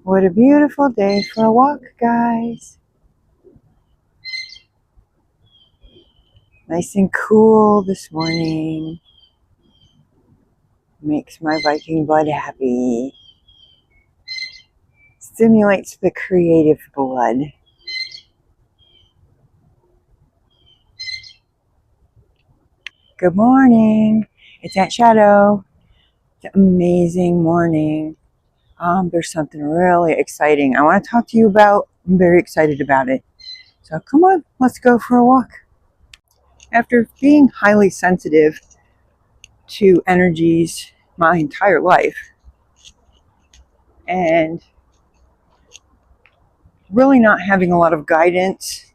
What a beautiful day for a walk, guys. Nice and cool this morning. Makes my Viking blood happy. Stimulates the creative blood. Good morning. It's Aunt Shadow. It's an amazing morning. There's something really exciting I want to talk to you about. I'm very excited about it. So come on, let's go for a walk. After being highly sensitive to energies my entire life and really not having a lot of guidance,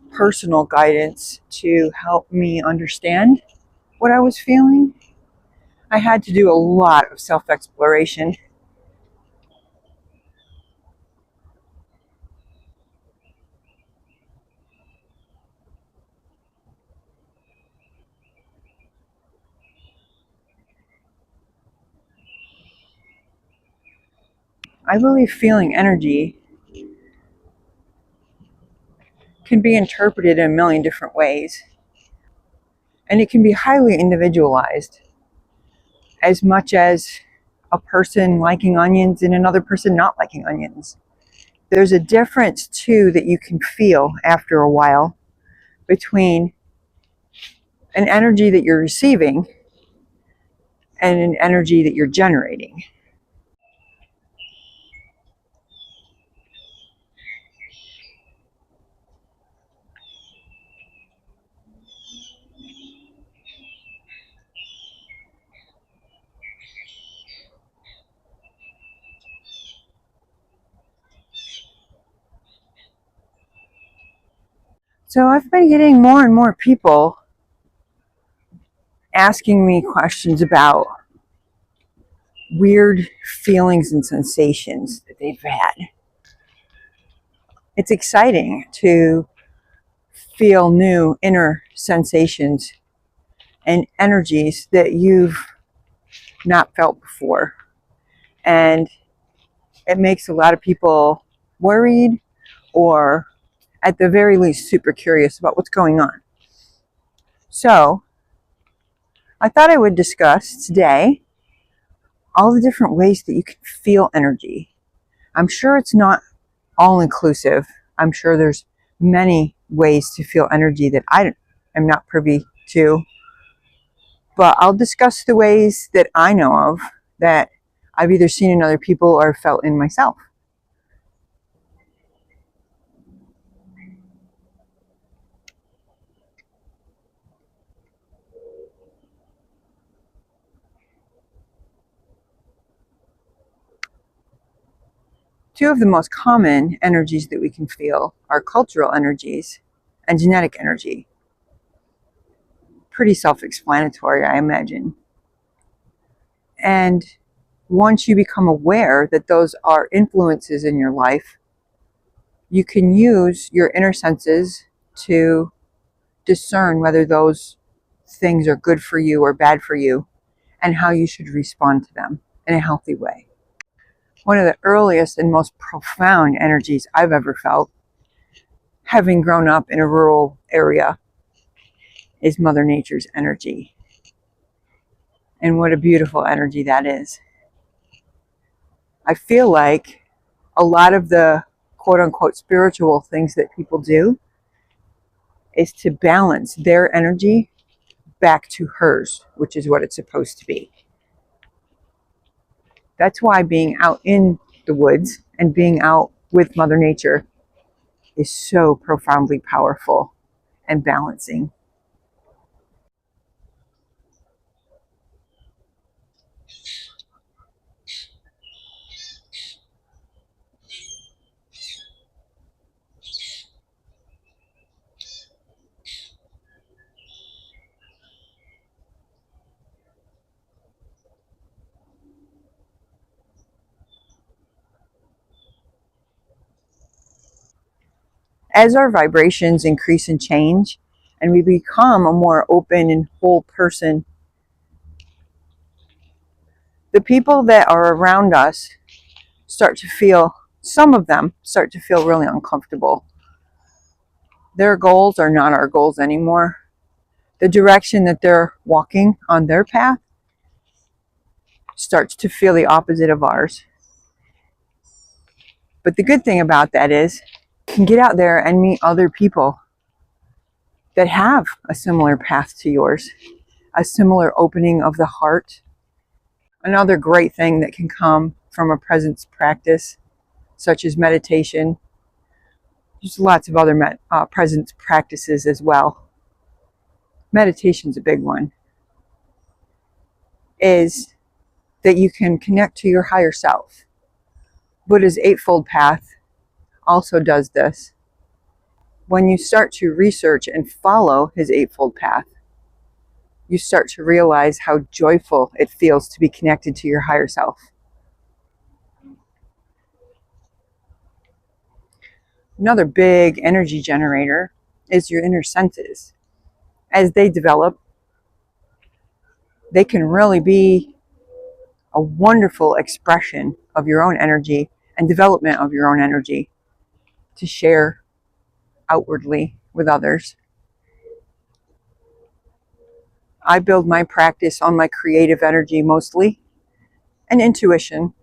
personal guidance to help me understand what I was feeling, I had to do a lot of self exploration. I believe feeling energy can be interpreted in a million different ways, and it can be highly individualized, as much as a person liking onions and another person not liking onions. There's a difference, too, that you can feel after a while between an energy that you're receiving and an energy that you're generating. So I've been getting more and more people asking me questions about weird feelings and sensations that they've had. It's exciting to feel new inner sensations and energies that you've not felt before. And it makes a lot of people worried, or at the very least super curious about what's going on. So I thought I would discuss today all the different ways that you can feel energy. I'm sure it's not all inclusive. I'm sure there's many ways to feel energy that I am not privy to, but I'll discuss the ways that I know of that I've either seen in other people or felt in myself. Two of the most common energies that we can feel are cultural energies and genetic energy. Pretty self-explanatory, I imagine. And once you become aware that those are influences in your life, you can use your inner senses to discern whether those things are good for you or bad for you and how you should respond to them in a healthy way. One of the earliest and most profound energies I've ever felt, having grown up in a rural area, is Mother Nature's energy. And what a beautiful energy that is. I feel like a lot of the quote unquote spiritual things that people do is to balance their energy back to hers, which is what it's supposed to be. That's why being out in the woods and being out with Mother Nature is so profoundly powerful and balancing. As our vibrations increase and change, and we become a more open and whole person, the people that are around us some of them start to feel really uncomfortable. Their goals are not our goals anymore. The direction that they're walking on their path starts to feel the opposite of ours. But the good thing about that is you can get out there and meet other people that have a similar path to yours, a similar opening of the heart. Another great thing that can come from a presence practice, such as meditation, there's lots of other presence practices as well. Meditation's a big one, is that you can connect to your higher self. Buddha's Eightfold Path also does this. When you start to research and follow his Eightfold Path, you start to realize how joyful it feels to be connected to your higher self. Another big energy generator is your inner senses. As they develop, they can really be a wonderful expression of your own energy and development of your own energy to share outwardly with others. I build my practice on my creative energy mostly and intuition.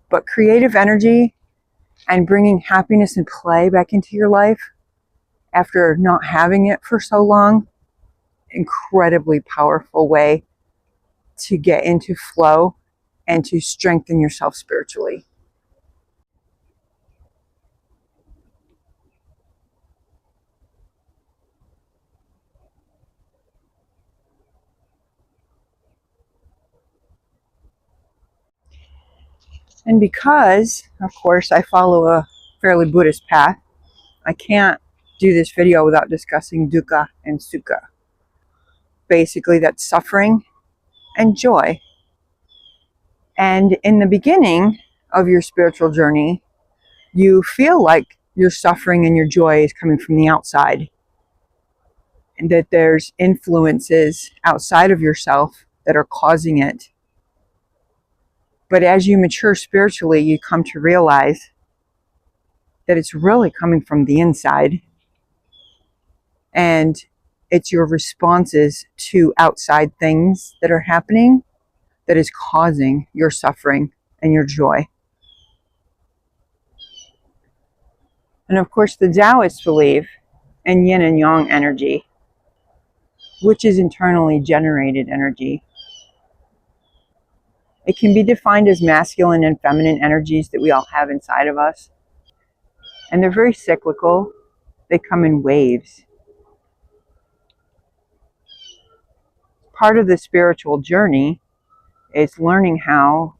But creative energy and bringing happiness and play back into your life after not having it for so long, incredibly powerful way to get into flow and to strengthen yourself spiritually. And because, of course, I follow a fairly Buddhist path, I can't do this video without discussing dukkha and sukha. Basically, that's suffering and joy. And in the beginning of your spiritual journey, you feel like your suffering and your joy is coming from the outside, and that there's influences outside of yourself that are causing it. But as you mature spiritually, you come to realize that it's really coming from the inside. And it's your responses to outside things that are happening that is causing your suffering and your joy. And of course, the Taoists believe in yin and yang energy, which is internally generated energy. It can be defined as masculine and feminine energies that we all have inside of us. And they're very cyclical. They come in waves. Part of the spiritual journey is learning how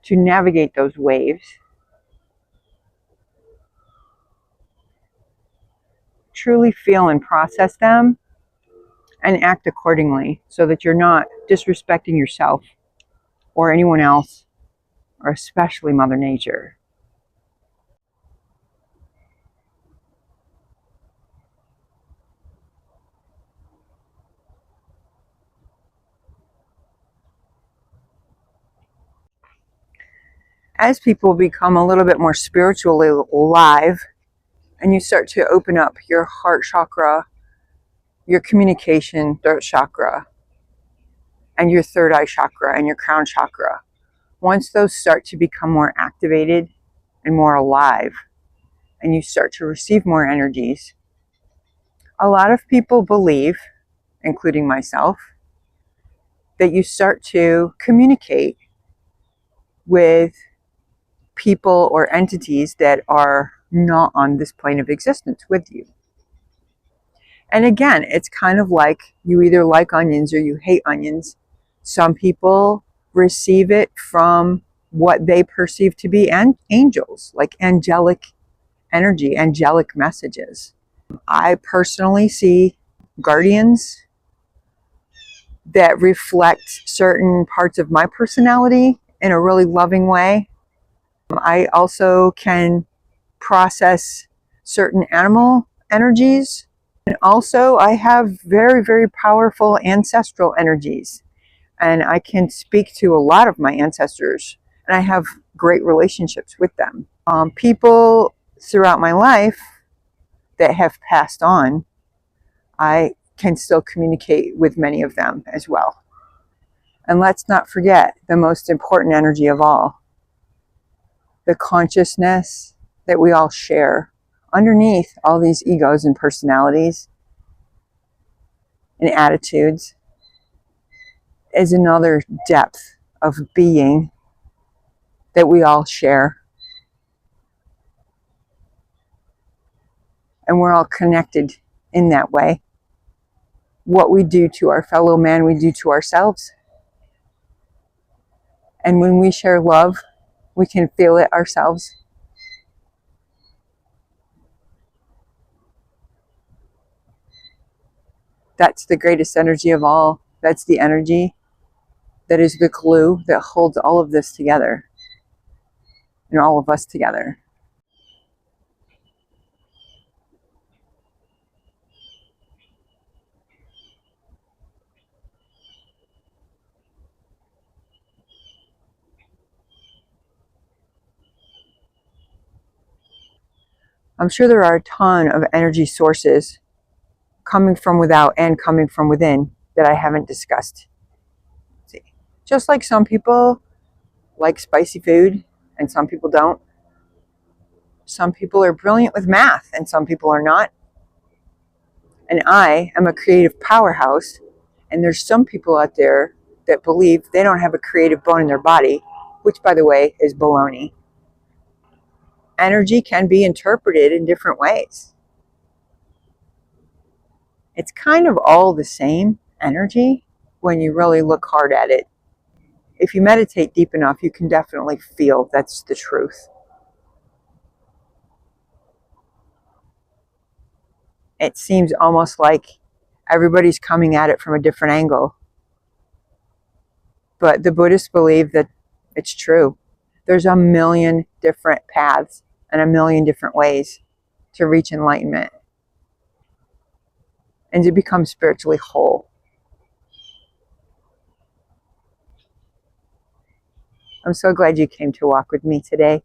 to navigate those waves, truly feel and process them, and act accordingly so that you're not disrespecting yourself or anyone else, or especially Mother Nature. As people become a little bit more spiritually alive, and you start to open up your heart chakra, your communication throat chakra, and your third eye chakra and your crown chakra, once those start to become more activated and more alive, and you start to receive more energies, a lot of people believe, including myself, that you start to communicate with people or entities that are not on this plane of existence with you. And again, it's kind of like you either like onions or you hate onions. Some people receive it from what they perceive to be angels, like angelic energy, angelic messages. I personally see guardians that reflect certain parts of my personality in a really loving way. I also can process certain animal energies. And also I have very, very powerful ancestral energies And I can speak to a lot of my ancestors, and I have great relationships with them. People throughout my life that have passed on, I can still communicate with many of them as well. And let's not forget the most important energy of all, the consciousness that we all share underneath all these egos and personalities and attitudes is another depth of being that we all share. And we're all connected in that way. What we do to our fellow man, we do to ourselves. And when we share love, we can feel it ourselves. That's the greatest energy of all. That's the energy that is the glue that holds all of this together and all of us together. I'm sure there are a ton of energy sources coming from without and coming from within that I haven't discussed. See, just like some people like spicy food and some people don't. Some people are brilliant with math and some people are not. And I am a creative powerhouse, and there's some people out there that believe they don't have a creative bone in their body, which, by the way, is baloney. Energy can be interpreted in different ways. It's kind of all the same energy when you really look hard at it. If you meditate deep enough, you can definitely feel that's the truth. It seems almost like everybody's coming at it from a different angle. But the Buddhists believe that it's true. There's a million different paths and a million different ways to reach enlightenment and to become spiritually whole. I'm so glad you came to walk with me today.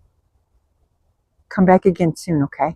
Come back again soon, okay?